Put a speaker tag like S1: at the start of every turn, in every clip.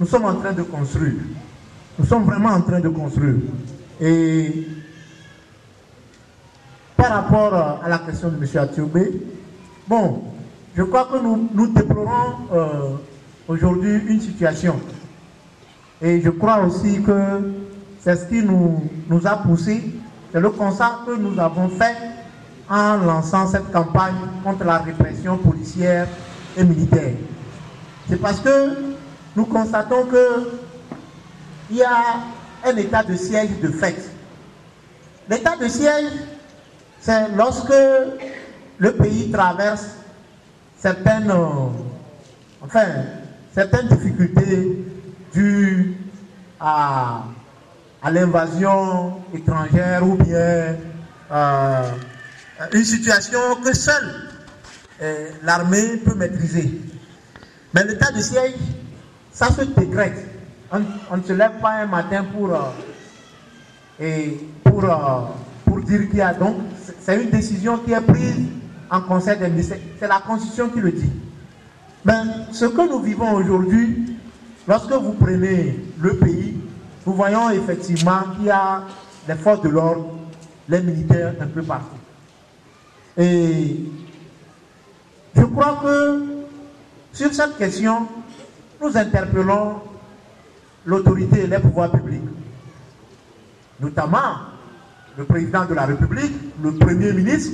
S1: nous sommes en train de construire. Nous sommes vraiment en train de construire. Et par rapport à la question de M. Atioubé, bon, je crois que nous déplorons aujourd'hui une situation. Et je crois aussi que c'est ce qui nous a poussé, c'est le constat que nous avons fait en lançant cette campagne contre la répression policière et militaire. C'est parce que nous constatons qu'il y a un état de siège de fait. L'état de siège, c'est lorsque le pays traverse certaines difficultés dues à l'invasion étrangère ou bien une situation que seule l'armée peut maîtriser. Mais l'état de siège, ça se décrète. On ne se lève pas un matin pour dire qu'il y a donc. C'est une décision qui est prise en conseil des ministres. C'est la Constitution qui le dit. Mais ce que nous vivons aujourd'hui, lorsque vous prenez le pays, nous voyons effectivement qu'il y a les forces de l'ordre, les militaires un peu partout. Et je crois que sur cette question, nous interpellons l'autorité et les pouvoirs publics, notamment le président de la République, le Premier ministre,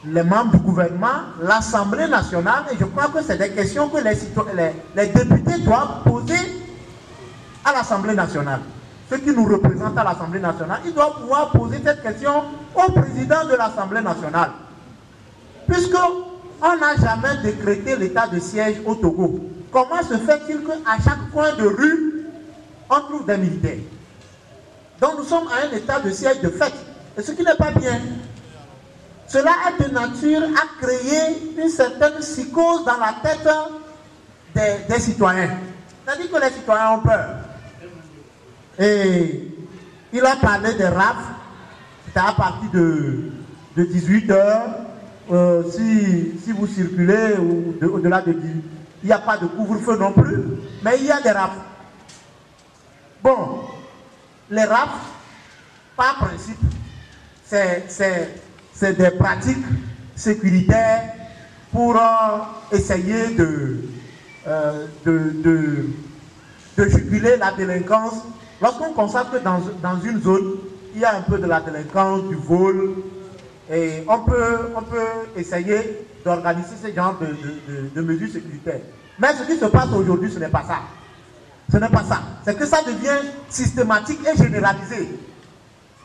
S1: les membres du gouvernement, l'Assemblée nationale, et je crois que c'est des questions que les députés doivent poser à l'Assemblée nationale. Ceux qui nous représentent à l'Assemblée nationale, ils doivent pouvoir poser cette question au président de l'Assemblée nationale. Puisqu'on n'a jamais décrété l'état de siège au Togo, comment se fait-il qu'à chaque coin de rue, on trouve des militaires? Donc nous sommes à un état de siège de fait. Et ce qui n'est pas bien. Cela est de nature à créer une certaine psychose dans la tête des citoyens. C'est-à-dire que les citoyens ont peur. Et il a parlé des RAF, c'était à partir de 18h. Si vous circulez au-delà de 18h, il n'y a pas de couvre-feu non plus, mais il y a des RAF. Bon, les RAF, par principe, c'est des pratiques sécuritaires pour essayer de juguler la délinquance. Lorsqu'on constate que dans une zone, il y a un peu de la délinquance, du vol, et on peut essayer d'organiser ce genre de mesures sécuritaires. Mais ce qui se passe aujourd'hui, ce n'est pas ça. Ce n'est pas ça. C'est que ça devient systématique et généralisé.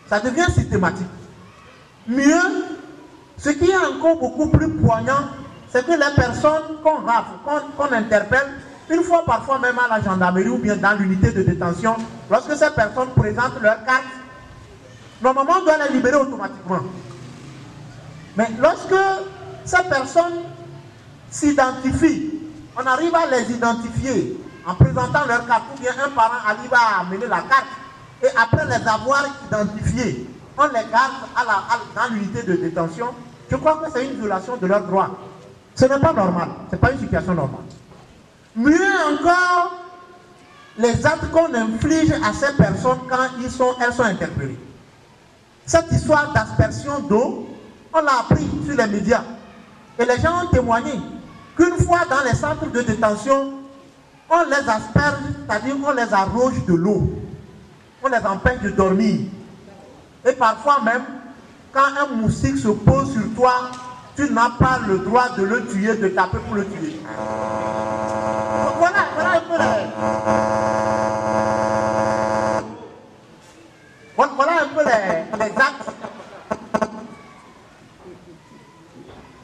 S1: Ça devient systématique. Mieux, ce qui est encore beaucoup plus poignant, c'est que les personnes qu'on interpelle, une fois parfois même à la gendarmerie ou bien dans l'unité de détention, lorsque ces personnes présentent leur carte, normalement on doit les libérer automatiquement. Mais lorsque ces personnes s'identifient, on arrive à les identifier en présentant leur carte, ou bien un parent arrive à amener la carte, et après les avoir identifiés, on les garde dans l'unité de détention. Je crois que c'est une violation de leurs droits. Ce n'est pas normal, ce n'est pas une situation normale. Mieux encore, les actes qu'on inflige à ces personnes quand elles sont interpellées. Cette histoire d'aspersion d'eau, on l'a appris sur les médias. Et les gens ont témoigné qu'une fois dans les centres de détention, on les asperge, c'est-à-dire qu'on les arroge de l'eau. On les empêche de dormir. Et parfois même, quand un moustique se pose sur toi, tu n'as pas le droit de le tuer, de taper pour le tuer. Donc voilà un peu les actes.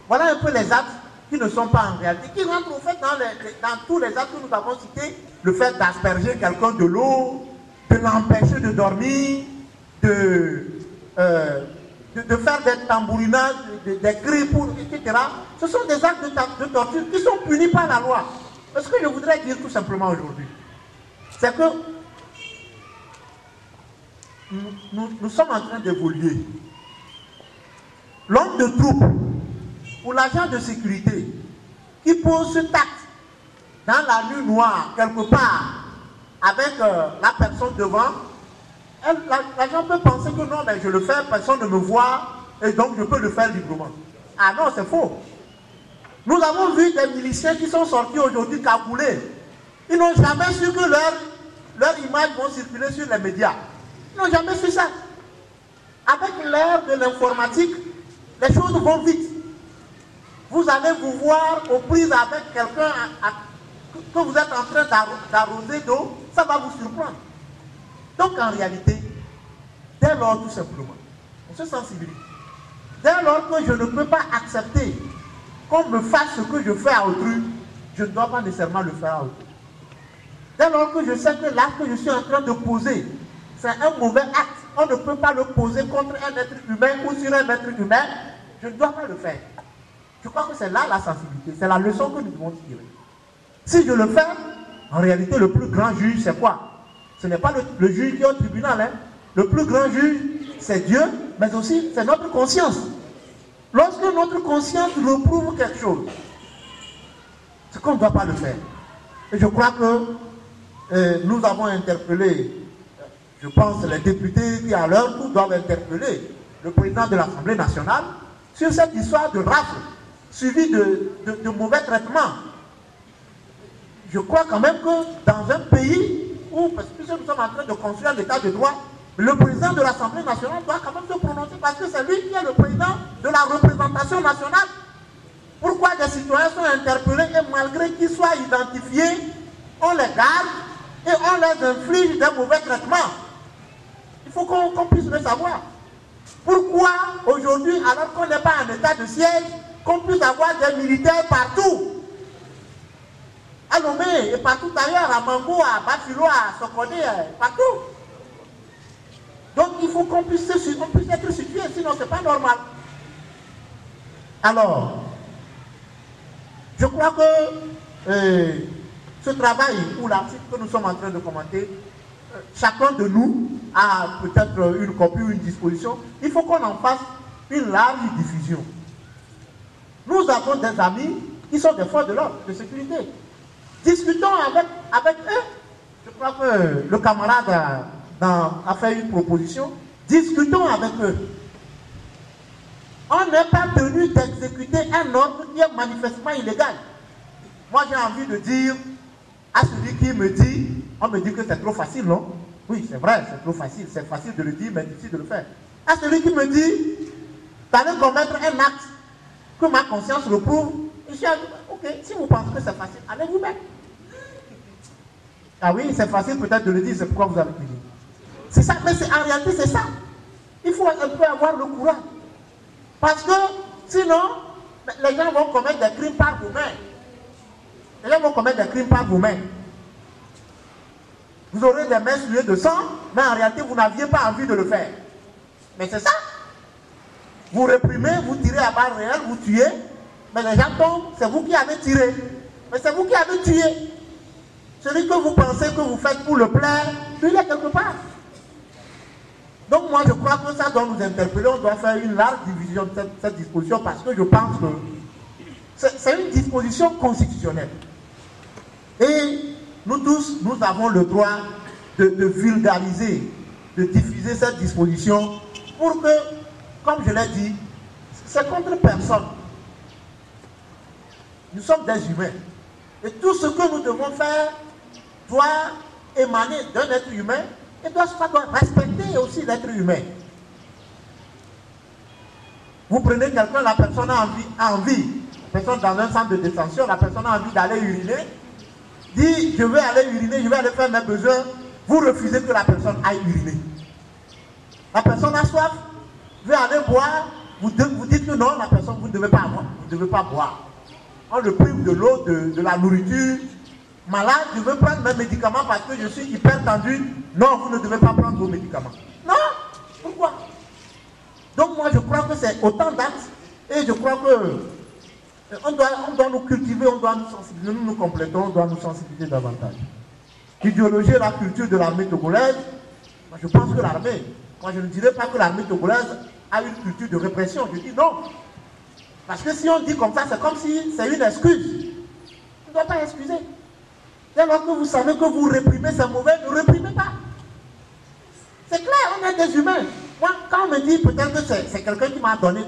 S1: Voilà un peu les actes qui ne sont pas en réalité, qui rentrent au fait dans tous les actes que nous avons cités, le fait d'asperger quelqu'un de l'eau, de l'empêcher de dormir, de faire des tambourinades, des cris, etc. Ce sont des actes de torture qui sont punis par la loi. Ce que je voudrais dire tout simplement aujourd'hui, c'est que nous sommes en train d'évoluer. L'homme de troupe ou l'agent de sécurité qui pose cet acte dans la nuit noire, quelque part, avec la personne devant, la gens peut penser que non, mais je le fais, personne ne me voit, et donc je peux le faire librement. Ah non, c'est faux. Nous avons vu des miliciens qui sont sortis aujourd'hui cagoulés. Ils n'ont jamais su que leurs images vont circuler sur les médias. Ils n'ont jamais su ça. Avec l'ère de l'informatique, les choses vont vite. Vous allez vous voir aux prises avec quelqu'un que vous êtes en train d'arroser d'eau, ça va vous surprendre. Donc en réalité, dès lors tout simplement, on se sensibilise. Dès lors que je ne peux pas accepter qu'on me fasse ce que je fais à autrui, je ne dois pas nécessairement le faire à autrui. Dès lors que je sais que l'acte que je suis en train de poser, c'est un mauvais acte, on ne peut pas le poser contre un être humain ou sur un être humain, je ne dois pas le faire. Je crois que c'est là la sensibilité, c'est la leçon que nous devons tirer. Si je le fais, en réalité, le plus grand juge, c'est quoi? Ce n'est pas le juge qui est au tribunal. Hein. Le plus grand juge, c'est Dieu, mais aussi c'est notre conscience. Lorsque notre conscience reprouve quelque chose, c'est qu'on ne doit pas le faire. Et je crois que nous avons interpellé, je pense, les députés qui à leur tour doivent interpeller le président de l'Assemblée nationale sur cette histoire de rafle, suivie de mauvais traitements. Je crois quand même que dans un pays où, parce que nous sommes en train de construire l'état de droit, le président de l'Assemblée nationale doit quand même se prononcer parce que c'est lui qui est le président de la représentation nationale. Pourquoi des citoyens sont interpellés et malgré qu'ils soient identifiés, on les garde et on les inflige des mauvais traitements? Il faut qu'on puisse le savoir. Pourquoi aujourd'hui, alors qu'on n'est pas en état de siège, qu'on puisse avoir des militaires partout? À Lomé et partout ailleurs, à Mango, à Bafilo, à Sokodé, partout. Donc il faut qu'on puisse être situé, sinon ce n'est pas normal. Alors, je crois que ce travail ou l'article que nous sommes en train de commenter, chacun de nous a peut-être une copie ou une disposition. Il faut qu'on en fasse une large diffusion. Nous avons des amis qui sont des forces de l'ordre, de sécurité. Discutons avec eux. Je crois que le camarade a fait une proposition. Discutons avec eux. On n'est pas tenu d'exécuter un ordre qui est manifestement illégal. Moi, j'ai envie de dire à celui qui me dit, on me dit que c'est trop facile, non? Oui, c'est vrai, c'est trop facile. C'est facile de le dire, mais difficile de le faire. À celui qui me dit, d'aller commettre un acte que ma conscience reprouve, je dis, ok, si vous pensez que c'est facile, allez vous-même. Ah oui, c'est facile peut-être de le dire, c'est pourquoi vous avez dit. C'est ça, mais en réalité, c'est ça. Il faut un peu avoir le courage. Parce que sinon, les gens vont commettre des crimes par vous-même. Les gens vont commettre des crimes par vous-même. Vous aurez des mains souillées de sang, mais en réalité, vous n'aviez pas envie de le faire. Mais c'est ça. Vous réprimez, vous tirez à balles réelles, vous tuez, mais les gens tombent, c'est vous qui avez tiré. Mais c'est vous qui avez tué. Celui que vous pensez que vous faites pour le plaire, lui, il est quelque part. Donc moi, je crois que ça doit nous interpeller. On doit faire une large division de cette disposition parce que je pense que c'est une disposition constitutionnelle. Et nous tous, nous avons le droit de vulgariser, de diffuser cette disposition pour que, comme je l'ai dit, c'est contre personne. Nous sommes des humains. Et tout ce que nous devons faire doit émaner d'un être humain et doit respecter aussi l'être humain. Vous prenez quelqu'un, la personne a envie, la personne dans un centre de détention, la personne a envie d'aller uriner, dit je vais aller uriner, je vais aller faire mes besoins, vous refusez que la personne aille uriner. La personne a soif, veut aller boire, vous dites que non, la personne, vous ne devez pas boire. On le prive de l'eau, de la nourriture. Malade, je veux prendre mes médicaments parce que je suis hyper tendu. Non, vous ne devez pas prendre vos médicaments. Non, pourquoi? Donc moi je crois que c'est autant d'actes et je crois que on doit nous cultiver, on doit nous sensibiliser, nous nous complétons, on doit nous sensibiliser davantage. L'idéologie et la culture de l'armée togolaise, moi je pense que l'armée, moi je ne dirais pas que l'armée togolaise a une culture de répression, je dis non. Parce que si on dit comme ça, c'est comme si c'est une excuse. On ne doit pas excuser. Dès lors que vous savez que vous réprimez, c'est mauvais, ne réprimez pas. C'est clair, on est des humains. Moi, quand on me dit peut-être que c'est quelqu'un qui m'a donné,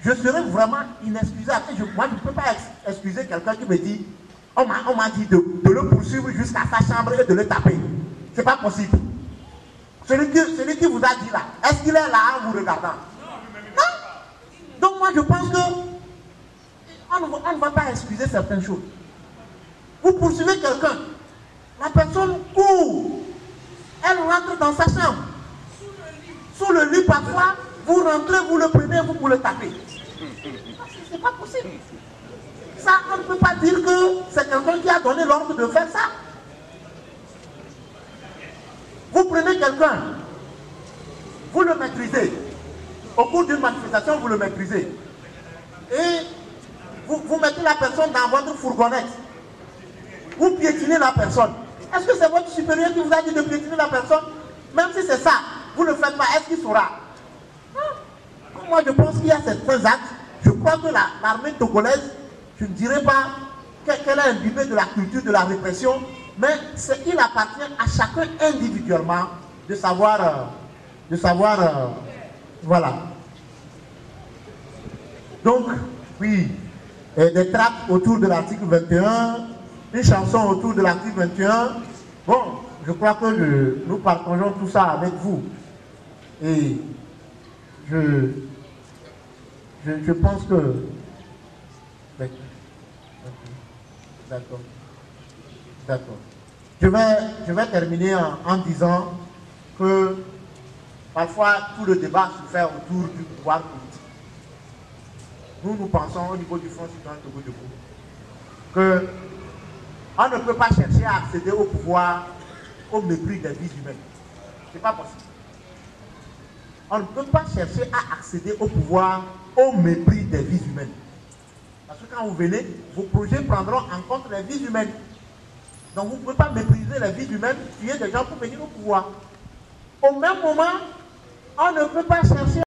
S1: je serais vraiment inexcusable. Moi, je ne peux pas excuser quelqu'un qui me dit, on m'a dit de le poursuivre jusqu'à sa chambre et de le taper. C'est pas possible. Celui qui vous a dit là, est-ce qu'il est là en vous regardant? Non. Donc moi, je pense que on ne va pas excuser certaines choses. Vous poursuivez quelqu'un, la personne court, elle rentre dans sa chambre. Sous le lit parfois, vous rentrez, vous le prenez, vous le tapez. C'est pas possible. Ça, on ne peut pas dire que c'est quelqu'un qui a donné l'ordre de faire ça. Vous prenez quelqu'un, vous le maîtrisez. Au cours d'une manifestation, vous le maîtrisez. Et vous mettez la personne dans votre fourgonnette. Vous piétinez la personne. Est-ce que c'est votre supérieur qui vous a dit de piétiner la personne? Même si c'est ça, vous ne le faites pas, est-ce qu'il saura? Non. Moi, je pense qu'il y a certains actes. Je crois que l'armée togolaise, je ne dirais pas qu'elle a imbibé de la culture de la répression, mais il appartient à chacun individuellement de savoir, voilà. Donc, oui, des tracts autour de l'article 21, une chanson autour de l'article 21. Bon, je crois que nous partageons tout ça avec vous. Et je pense que... D'accord. D'accord. Je vais terminer en disant que parfois tout le débat se fait autour du pouvoir politique. Nous pensons au niveau du Front citoyen Togo Debout que on ne peut pas chercher à accéder au pouvoir au mépris des vies humaines. Ce n'est pas possible. On ne peut pas chercher à accéder au pouvoir au mépris des vies humaines. Parce que quand vous venez, vos projets prendront en compte les vies humaines. Donc vous ne pouvez pas mépriser les vies humaines, tuer des gens pour venir au pouvoir. Au même moment, on ne peut pas chercher